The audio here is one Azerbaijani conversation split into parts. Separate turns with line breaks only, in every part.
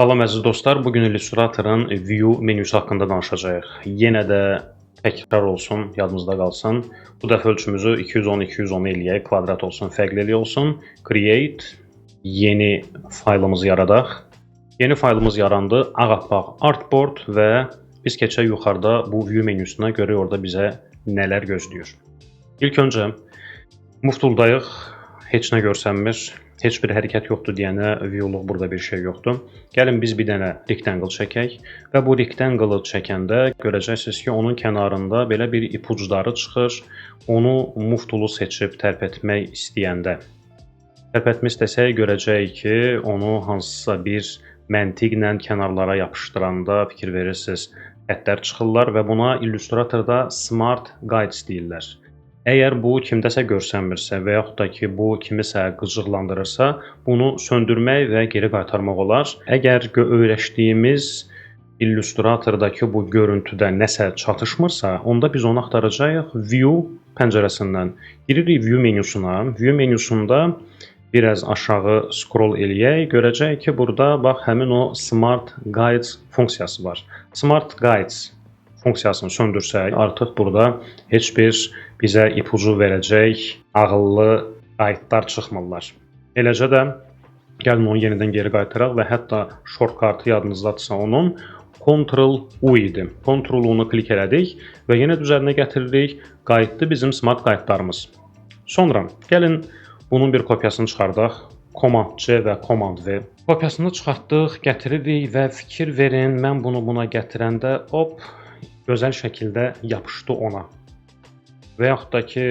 Salam əziz dostlar, bugün Illustrator'ın View menüsü haqqında danışacağıq. Yenə də təkrar olsun, yadınızda qalsın. Bu dəfə ölçümüzü 210-210 eləyək, kvadrat olsun, fərqli olsun. Create, yeni faylımızı yaradaq. Yeni faylımız yarandı, ağappaq artboard və biz keçək yuxarıda bu View menüsünə görə orada bizə nələr gözləyir. İlk öncə Move Tool-dayıq, heç nə görsənmir. Heç bir hərəkət yoxdur deyənə viewluq burada bir şey yoxdur. Gəlin biz bir dənə rectangle çəkək və bu rectangle çəkəndə görəcəksiniz ki, onun kənarında belə bir ipucları çıxır. Onu Move Tool-u seçib tərpətmək istəyəndə. Tərpətmək istəsək görəcəyik ki, onu hansısa bir məntiqlə kənarlara yapışdıranda fikir verirsiniz, xəttlər çıxırlar və buna Illustrator'da Smart Guides deyirlər. Əgər bu kimdəsə görsənmirsə və yaxud da ki, bu kimisə qıcıqlandırırsa, bunu söndürmək və geri qaytarmaq olar. Əgər öyrəşdiyimiz Illustrator'dakı bu görüntüdə nəsə çatışmırsa, onda biz onu axtaracağıq View pəncərəsindən. Giririk View menüsuna. View menüsündə biraz aşağı scroll eləyək. Görəcəyik ki, burada bax həmin o Smart Guides funksiyası var. Smart Guides funksiyasını söndürsək, artıq burada heç bir bizə ipucu verəcək ağıllı qayıtlar çıxmırlar. Eləcə də gəlin onu yenidən geri qaytaraq və hətta shortcut'ı yadınızdadırsa onun Ctrl-U idi. Ctrl-U-nu klik elədik və yenə üzərinə gətiririk. Qayıtdı bizim smart qayıtlarımız. Sonra gəlin bunun bir kopyasını çıxardaq. Command-C və Command-V. Kopyasını çıxartdıq, gətiririk və fikir verin, mən bunu buna gətirəndə gözəl şəkildə yapışdı ona. Və yaxud da ki,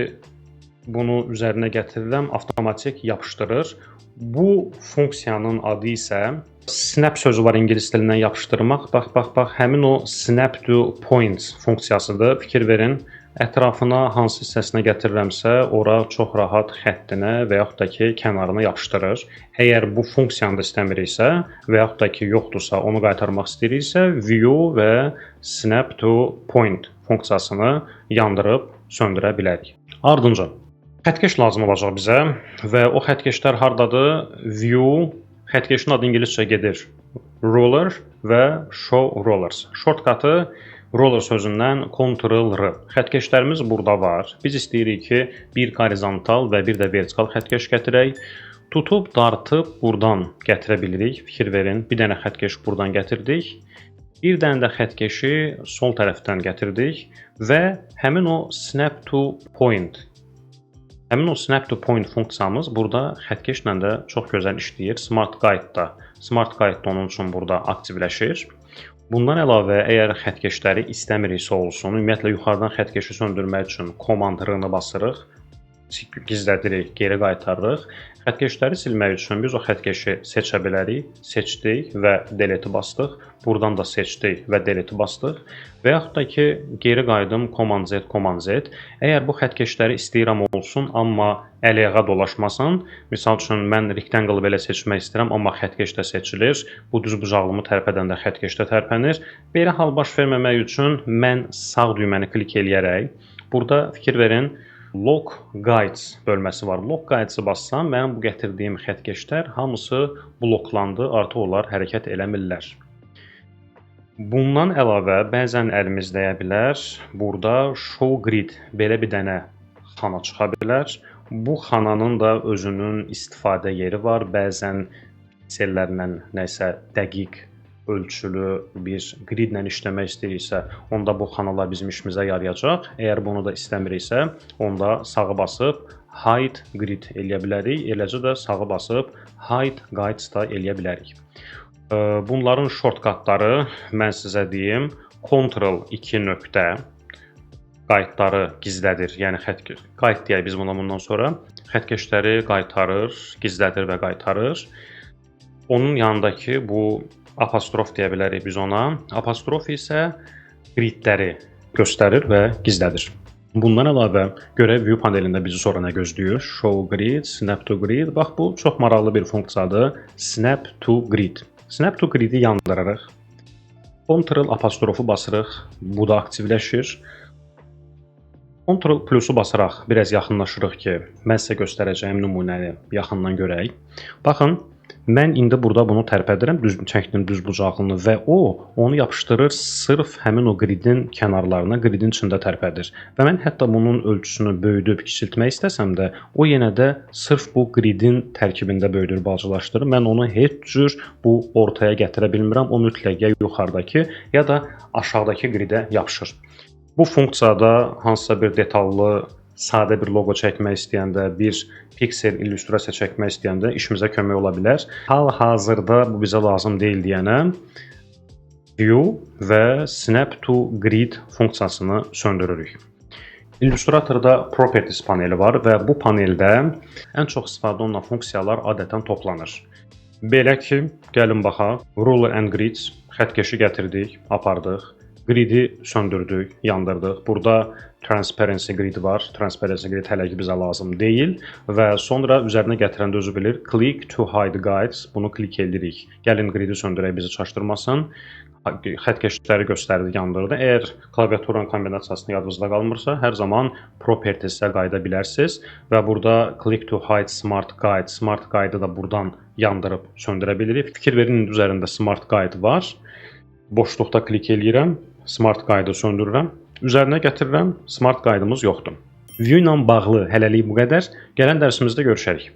bunu üzərinə gətirirəm, avtomatik yapışdırır. Bu funksiyanın adı isə Snap sözü var ingilis dilindən yapışdırmaq. Bax, həmin o Snap to Point funksiyasıdır. Fikir verin, ətrafına hansı hissəsinə gətirirəmsə, ora çox rahat xəttinə və yaxud da ki, kənarına yapışdırır. Əgər bu funksiyanı da istəmiriksə və yaxud da ki, yoxdursa, onu qaytarmaq istəyiriksə, View və Snap to Point funksiyasını yandırıb söndürə bilərik. Ardınca xəttkeş lazım olacaq bizə və o xəttkeşlər hardadır? View, xəttkeşin adı ingiliscə gedir Ruler və Show Rulers. Shortcut'ı Roller sözündən Ctrl-R. Xəttkeşlərimiz burada var. Biz istəyirik ki, bir horizontal və bir də vertikal xəttkeş gətirək. Tutub, dartıb buradan gətirə bilirik. Fikir verin, bir dənə xəttkeş buradan gətirdik. Bir dənə də xəttkeşi sol tərəfdən gətirdik və həmin o Snap to Point. Həmin o Snap to Point funksiyamız burada xəttkeşlə də çox gözəl işləyir. Smart Guide-da. Smart Guide onun üçün burada aktivləşir. Bundan əlavə, əgər xəttkeşləri istəmiriksə olsun, ümumiyyətlə yuxarıdan xəttkeşi söndürmək üçün Command-R-ını basırıq, gizlədirik, geri qaytarırıq. Xəttkeşləri silmək üçün biz o xəttkeşi seçə bilərik, seçdik və Delete-i bastıq, buradan da seçdik və Delete-i bastıq və yaxud da ki, geri qayıdım Command-Z, Command-Z. Əgər bu xəttkeşləri istəyirəm olsun, amma əl-ayağa dolaşmasın, misal üçün mən rectangle belə seçmək istəyirəm, amma xəttkeş də seçilir, bu düz bucaqlımı tərpədəndə xəttkeş də tərpənir. Belə hal baş verməmək üçün mən sağ düyməni klik eləyərək, burada fikir verin, Log Guides bölməsi var. Log Guides-i bassam, mənim bu gətirdiyim xəttkeşlər hamısı bloklandı, artıq onlar hərəkət eləmirlər. Bundan əlavə, bəzən əlimiz dəyə bilər, burada Show Grid belə bir dənə xana çıxa bilər. Bu xananın da özünün istifadə yeri var. Bəzən piksellərlə nəsə dəqiq, ölçülü bir gridlə işləmək istəyiriksə, onda bu xanalar bizim işimizə yarayacaq. Əgər bunu da istəmiriksə, onda sağı basıb Hide Grid eləyə bilərik. Eləcə də sağı basıb Hide Guides da eləyə bilərik. Bunların shortcutları mən sizə deyim, Ctrl-2 nöqtə qayıtları gizlədir. Yəni qayıt deyək biz bundan sonra. Xəttkeşləri qaytarır, gizlədir və qaytarır. Onun yanındakı bu apostrof deyə bilərik biz ona. Apostrof isə gridləri göstərir və gizlədir. Bundan əlavə görək View panelində bizi sonra nə gözləyir? Show Grid, Snap to Grid. Bax, bu çox maraqlı bir funksiyadır. Snap to Grid. Snap to Grid-i yandırırıq. Ctrl-apostrofu basırıq. Bu da aktivləşir. Ctrl+-u basaraq biraz yaxınlaşırıq ki, mən sizə göstərəcəyim nümunəni yaxından görək. Baxın, Mən indi burada bunu tərpədirəm, çəkdim düz bucaqlını və onu yapışdırır sırf həmin o qridin kənarlarına, qridin içində tərpədir. Və mən hətta bunun ölçüsünü böyüdüb kiçiltmək istəsəm də, o yenə də sırf bu qridin tərkibində böyüdür, balacalaşdırır. Mən onu heç cür bu ortaya gətirə bilmirəm. O mütləq ya yuxarıdakı, ya da aşağıdakı gridə yapışır. Bu funksiyada hansısa bir detallı, sadə bir loqo çəkmək istəyəndə, bir piksel illüstrasiya çəkmək istəyəndə işimizə kömək ola bilər. Hal-hazırda bu bizə lazım deyil deyənə View və Snap to Grid funksiyasını söndürürük. İllüstratorda Properties paneli var və bu paneldə ən çox istifadə olunan funksiyalar adətən toplanır. Belə ki, gəlin baxaq. Ruler and Grids xəttkeşi gətirdik, apardıq. Gridi söndürdük, yandırdıq. Burada Transparency Grid var. Transparency Grid hələ ki bizə lazım deyil və sonra üzərinə gətirəndə özü bilir. Click to hide guides. Bunu klik edirik. Gəlin gridi söndürək, bizi çaşdırmasın. Xəttkeşləri göstərdi, yandırdı. Əgər klaviaturun kombinasiyasını yadınızda qalmırsa, hər zaman Properties-ə qayıda bilərsiniz və burada Click to hide Smart Guide. Smart Guide-ı da buradan yandırıb söndürə bilirik. Fikir verin, üzərində Smart Guide var. Boşluqda klik eləyirəm. Smart Guide-ı söndürürəm. Üzərinə gətirirəm. Smart Guide-ımız yoxdur. View ilə bağlı hələlik bu qədər. Gələn dərsimizdə görüşərik.